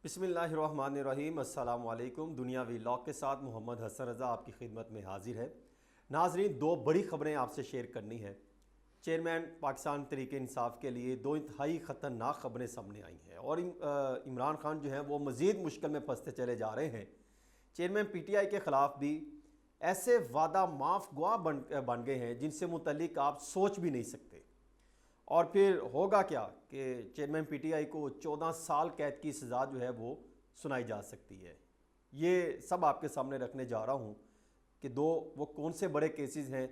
बिस्मिल्लाहिर्रहमानिर्रहीम। अस्सलाम वालेकुम। दुनियावी व्लॉग के साथ मोहम्मद हसन रज़ा आपकी खिदमत में हाजिर है। नाजरीन, दो बड़ी ख़बरें आपसे शेयर करनी है। चेयरमैन पाकिस्तान तहरीक इंसाफ के लिए दो इंतहाई ख़तरनाक ख़बरें सामने आई हैं और इमरान खान जो हैं वो मज़ीद मुश्किल में फंसते चले जा रहे हैं। चेयरमैन PTI के ख़िलाफ़ भी ऐसे वादा माफ़ गुआ बन गए हैं जिनसे मुतल्लिक आप सोच भी नहीं सकते। और फिर होगा क्या कि चेयरमैन PTI को 14 साल कैद की सज़ा जो है वो सुनाई जा सकती है। ये सब आपके सामने रखने जा रहा हूँ कि वो कौन से बड़े केसेस हैं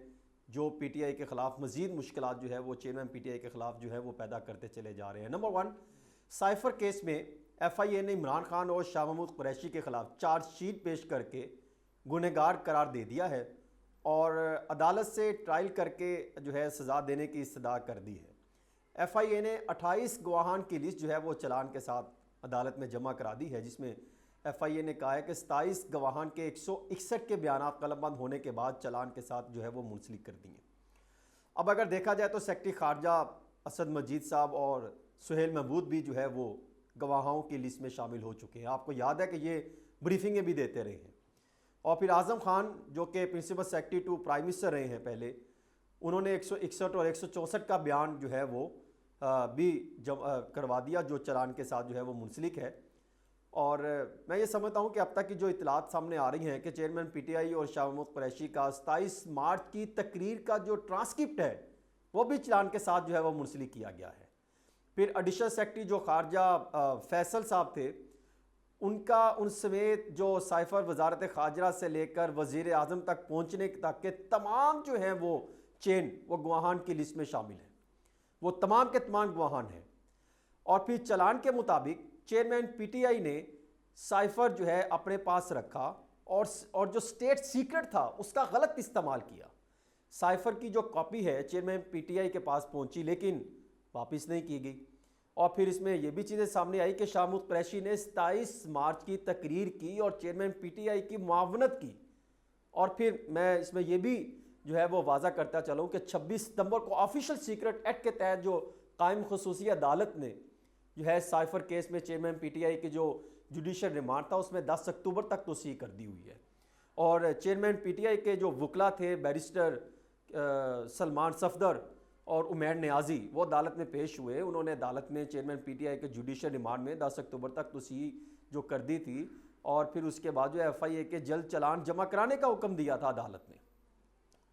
जो PTI के ख़िलाफ़ मज़ीद मुश्किलात जो है वो चेयरमैन PTI के ख़िलाफ़ जो है वो पैदा करते चले जा रहे हैं। नंबर 1, साइफ़र केस में FIA ने इमरान खान और शाह महमूद कुरैशी के ख़िलाफ़ चार्जशीट पेश करके गुनहगार करार दे दिया है और अदालत से ट्रायल करके जो है सज़ा देने की इस्तदा कर दी है। FIA ने 28 गवाहान की लिस्ट जो है वो चलान के साथ अदालत में जमा करा दी है, जिसमें FIA ने कहा है कि 27 गवाहान के 161 के बयान कलमबंद होने के बाद चलान के साथ जो है वो मुंसलिक कर दिए। अब अगर देखा जाए तो सेक्रेटरी खारजा असद मजीद साहब और सुहेल महमूद भी जो है वो गवाहों की लिस्ट में शामिल हो चुके हैं। आपको याद है कि ये ब्रीफिंगें भी देते रहे हैं। और फिर आज़म खान जो कि principal secretary to prime minister रहे हैं पहले, उन्होंने 161 और 164 का बयान जो है वो भी करवा दिया, जो चलान के साथ जो है वो मुंसलिक है। और मैं ये समझता हूँ कि अब तक की जो इतलात सामने आ रही हैं कि चेयरमैन PTI और शाह महमूद कुरैशी का 27 मार्च की तकरीर का जो ट्रांसक्रिप्ट है वो भी चलान के साथ जो है वो मुंसलिक किया गया है। फिर एडिशनल सेक्रेटरी जो खारजा फैसल साहब थे, उनका उन समेत जो साइफर वजारत खारजा से लेकर वज़ीर आज़म तक पहुँचने तक के तमाम जो हैं वो चेन वो गवाहान की लिस्ट में शामिल है। वो तमाम के तमाम गवाहान हैं। और फिर चलान के मुताबिक चेयरमैन PTI ने साइफर जो है अपने पास रखा और जो स्टेट सीक्रेट था उसका गलत इस्तेमाल किया। साइफर की जो कॉपी है चेयरमैन PTI के पास पहुंची लेकिन वापस नहीं की गई। और फिर इसमें यह भी चीज़ें सामने आई कि शाह महमूद कुरैशी ने 27 मार्च की तकरीर की और चेयरमैन PTI की मुआवनत की। और फिर मैं इसमें यह भी जो है वो वाज़ा करता चलूँ कि 26 सितंबर को ऑफिशियल सीक्रेट एक्ट के तहत जो कायम खुसूसी अदालत ने जो है साइफर केस में चेयरमैन PTI के जो जुडिशल रिमांड था उसमें 10 अक्टूबर तक तोसी कर दी हुई है। और चेयरमैन PTI के जो वकला थे बैरिस्टर सलमान सफदर और उमैर नियाजी, वो अदालत में पेश हुए। उन्होंने अदालत में चेयरमैन PTI के जुडिशल रिमांड में 10 अक्टूबर तक तोसी जो कर दी थी और फिर उसके बाद जो FIA के जल्द चलान जमा कराने का हुक्म दिया था अदालत ने।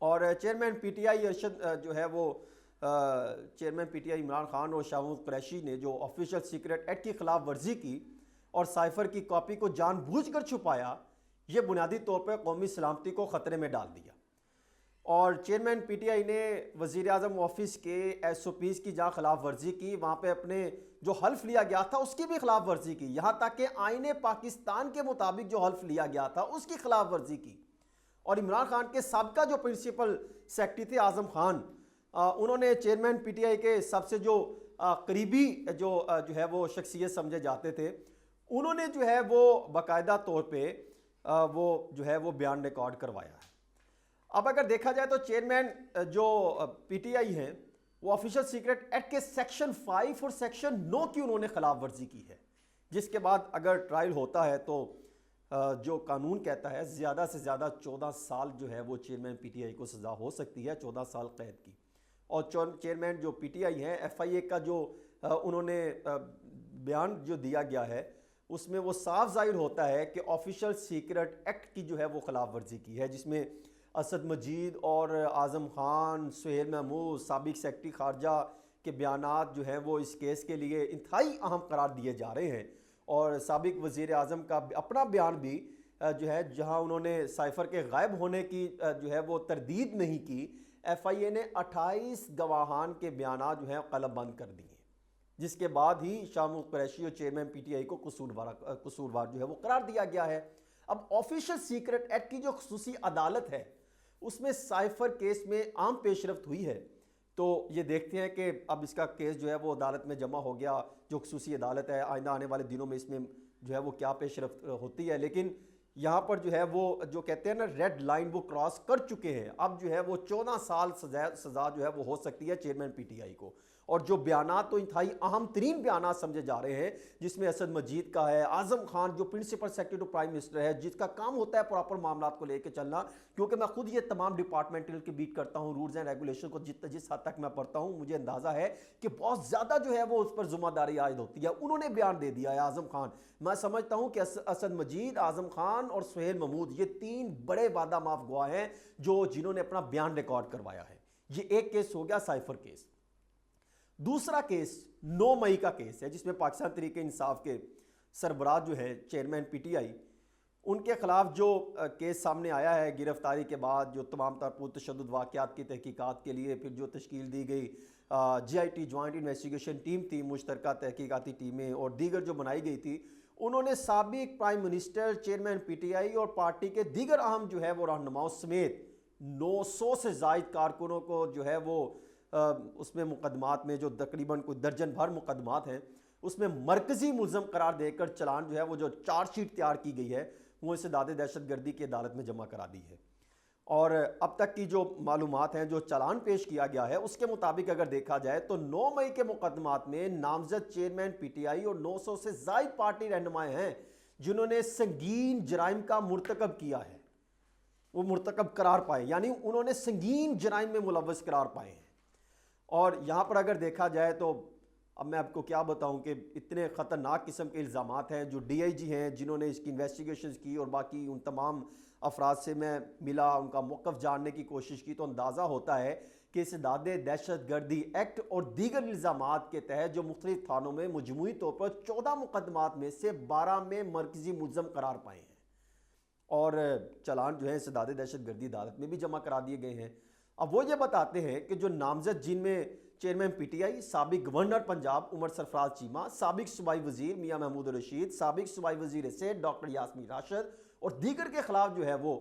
और चेयरमैन PTI अरशद जो है वो चेयरमैन PTI इमरान खान और शाह महमूद कुरैशी ने जो ऑफिशियल सीक्रेट एक्ट की खिलाफ वर्जी की और साइफर की कॉपी को जानबूझकर छुपाया, ये बुनियादी तौर पर कौमी सलामती को ख़तरे में डाल दिया। और चेयरमैन PTI ने वज़ीर आज़म ऑफिस के SOPs की जहाँ खिलाफ वर्जी की, वहाँ पे अपने जो हल्फ लिया गया था उसकी भी खिलाफ वर्जी की, यहाँ तक कि आईने पाकिस्तान के मुताबिक जो हल्फ लिया गया था उसकी खिलाफ वर्जी की। और इमरान खान के साबका जो प्रिंसिपल सेक्रेटरी थे आज़म खान, उन्होंने चेयरमैन PTI के सबसे जो करीबी जो है वो शख्सियत समझे जाते थे, उन्होंने जो है वो बाकायदा तौर पे वो जो है वो बयान रिकॉर्ड करवाया है। अब अगर देखा जाए तो चेयरमैन जो PTI हैं वो ऑफिशियल सीक्रेट एक्ट के सेक्शन 5 और सेक्शन 9 की उन्होंने खिलाफ वर्जी की है, जिसके बाद अगर ट्रायल होता है तो जो कानून कहता है ज़्यादा से ज़्यादा 14 साल जो है वो चेयरमैन PTI को सज़ा हो सकती है, 14 साल कैद की। और चेयरमैन जो PTI हैं, FIA का जो उन्होंने बयान जो दिया गया है उसमें वो साफ जाहिर होता है कि ऑफिशियल सीक्रेट एक्ट की जो है वो खिलाफ वर्जी की है, जिसमें असद मजीद और आज़म खान, सुहेल महमूद, साबिक सेक्रेटरी खारजा के बयानात जो हैं वो इस केस के लिए इंतहाई अहम करार दिए जा रहे हैं। और साबिक वज़ीर आज़म का अपना बयान भी जो है, जहां उन्होंने साइफर के गायब होने की जो है वो तरदीद नहीं की, FIA ने 28 गवाहान के बयानात जो हैं कलमबंद कर दिए, जिसके बाद ही शाह महमूद कुरैशी और चेयरमैन PTI को कसूरवार जो है वो करार दिया गया है। अब ऑफिशियल सीक्रेट एक्ट की जो खुसूसी अदालत है उसमें साइफर केस में आम पेशरफ्त हुई है, तो ये देखते हैं कि अब इसका केस जो है वो अदालत में जमा हो गया, जो खुसूसी अदालत है, आइंदा आने वाले दिनों में इसमें जो है वो क्या पेशरफ्त होती है। लेकिन यहाँ पर जो है वो जो कहते हैं ना रेड लाइन, वो क्रॉस कर चुके हैं। अब जो है वो 14 साल सज़ा जो है वो हो सकती है चेयरमैन PTI को। और जो बयानात तो इंतहाई अहम तरीन बयानात समझे जा रहे हैं, जिसमें असद मजीद का है, आजम खान जो principal secretary to prime minister है, जिसका काम होता है प्रॉपर मामला को लेकर चलना, क्योंकि मैं खुद ये तमाम डिपार्टमेंटल की बीट करता हूँ, रूल्स एंड रेगुलेशन को जिस हद तक मैं पढ़ता हूँ, मुझे अंदाजा है कि बहुत ज्यादा जो है वो उस पर जिम्मेदारी आयद होती है। उन्होंने बयान दे दिया है आजम खान। मैं समझता हूं कि असद मजीद, आजम खान और सुहेल महमूद ये तीन बड़े वादा माफ गवाह हैं जो जिन्होंने अपना बयान रिकॉर्ड करवाया है। ये एक केस हो गया, साइफर केस। दूसरा केस 9 मई का केस है, जिसमें पाकिस्तान तहरीक इंसाफ के सरबराह जो है चेयरमैन पीटीआई, उनके खिलाफ जो केस सामने आया है गिरफ्तारी के बाद, जो तमाम पुरतशद्दुद वाक़यात की तहकीकात के लिए फिर जो तश्कील दी गई GIT जॉइंट इन्वेस्टिगेशन टीम थी, मुश्तरका तहकीकाती टीमें और दीगर जो बनाई गई थी, उन्होंने साबिक प्राइम मिनिस्टर, चेयरमैन पीटीआई और पार्टी के दीगर अहम जो है वो रहनुमाओं समेत 900 से ज़ायद कारकुनों को जो है वो उसमें मुकदमात में जो तकरीबन कोई दर्जन भर मुकदमात हैं उसमें मरकजी मुलजम करार देकर चलान जो है वो जो चार्जशीट तैयार की गई है वो इस्तेदाद दहशतगर्दी की अदालत में जमा करा दी है। और अब तक की जो मालूमात हैं, जो चालान पेश किया गया है, उसके मुताबिक अगर देखा जाए तो 9 मई के मुकदमात में नामजद चेयरमैन पीटीआई और 900 से ज़ायद पार्टी रहनुमाए हैं जिन्होंने संगीन जराइम का मुर्तकब किया है, वो मुर्तकब करार पाए, यानी उन्होंने संगीन जराइम में मुलव्वस करार पाए हैं। और यहाँ पर अगर देखा जाए तो अब मैं आपको क्या बताऊं कि इतने ख़तरनाक किस्म के इल्ज़ामात हैं। जो DIG हैं जिन्होंने इसकी इन्वेस्टिगेशन की और बाकी उन तमाम अफराद से मैं मिला, उनका मौक़िफ़ जानने की कोशिश की, तो अंदाज़ा होता है कि इस्तेदाद दहशतगर्दी एक्ट और दीगर इल्ज़ामात के तहत जो मुख्तलिफ थानों में मजमूई तौर पर 14 मुकदमात में से 12 में मरकज़ी मुलज़म करार पाए हैं और चलान जो है इस्तेदाद दहशतगर्दी अदालत में भी जमा करा दिए गए हैं। अब वो ये बताते हैं कि जो नामजद, जिनमें चेयरमैन पीटीआई, साबिक गवर्नर पंजाब उमर सरफराज चीमा, साबिक सूबाई वजीर मियां महमूद रशीद, साबिक सूबाई वजीर सेठ डॉक्टर यास्मीन राशिद और दीगर के खिलाफ जो है वो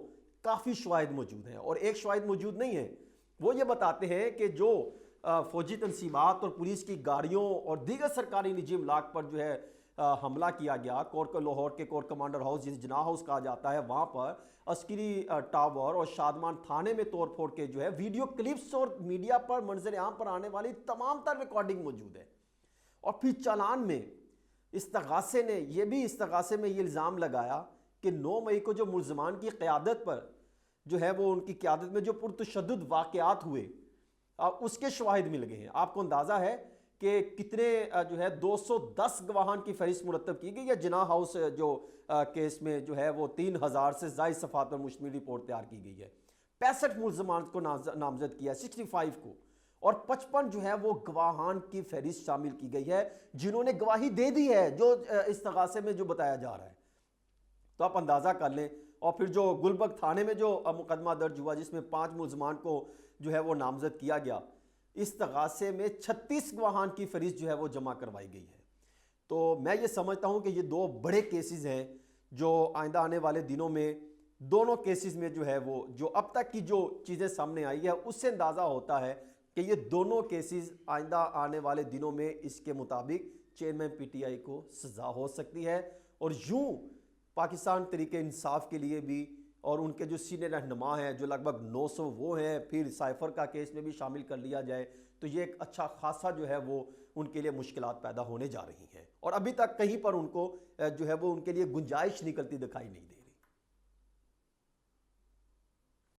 काफ़ी शवाहिद मौजूद हैं। और एक शवाहिद मौजूद नहीं है, वो ये बताते हैं कि जो फौजी तनसीबात और पुलिस की गाड़ियों और दीगर सरकारी निजी इमलाक पर जो है हमला किया गया, लाहौर के कोर कमांडर हाउस, जिस जना हाउस कहा जाता है, वहाँ पर अस्करी टावर और शादमान थाने में तोड़ फोड़ के जो है वीडियो क्लिप्स और मीडिया पर मंजर आम पर आने वाली तमाम तर रिकॉर्डिंग मौजूद है। और फिर चालान में इस्तगासे ने ये इल्ज़ाम लगाया कि 9 मई को जो मुलजमान की क़यादत पर जो है वो उनकी क़यादत में जो पुरतशद्दुद वाक़यात हुए उसके शवाहिद मिल गए हैं। आपको अंदाज़ा है कि कितने जो है 210 गवाहान की फहरिस्त मुरतब की गई है। जिना हाउस जो केस में जो है वो 3000 से ज़ायद सफ़ात पर मुश्तमिल रिपोर्ट तैयार की गई है। 65 मुलजमान को नामजद किया, 65 को, और 55 जो है वो गवाहान की फहरिस्त शामिल की गई है जिन्होंने गवाही दे दी है जो इस्तगासे में जो बताया जा रहा है। तो आप अंदाज़ा कर लें। और फिर जो गुलबर्ग थाने में जो मुकदमा दर्ज हुआ जिसमें 5 मुलजमान को जो है वो नामजद किया गया, इस्तगासे में 36 गवाहान की फहरिस्त जो है वो जमा करवाई गई है। तो मैं ये समझता हूँ कि ये 2 बड़े केसेस हैं जो आइंदा आने वाले दिनों में, दोनों केसेस में जो है वो जो अब तक की जो चीज़ें सामने आई है उससे अंदाज़ा होता है कि ये दोनों केसेस आइंदा आने वाले दिनों में इसके मुताबिक चेयरमैन पीटीआई को सज़ा हो सकती है। और यूँ पाकिस्तान तहरीक इंसाफ के लिए भी और उनके जो सीनियर रहनुमा हैं जो लगभग 900 वो हैं, फिर साइफर का केस में भी शामिल कर लिया जाए तो ये एक अच्छा खासा जो है वो उनके लिए मुश्किलात पैदा होने जा रही हैं। और अभी तक कहीं पर उनको जो है वो उनके लिए गुंजाइश निकलती दिखाई नहीं दे।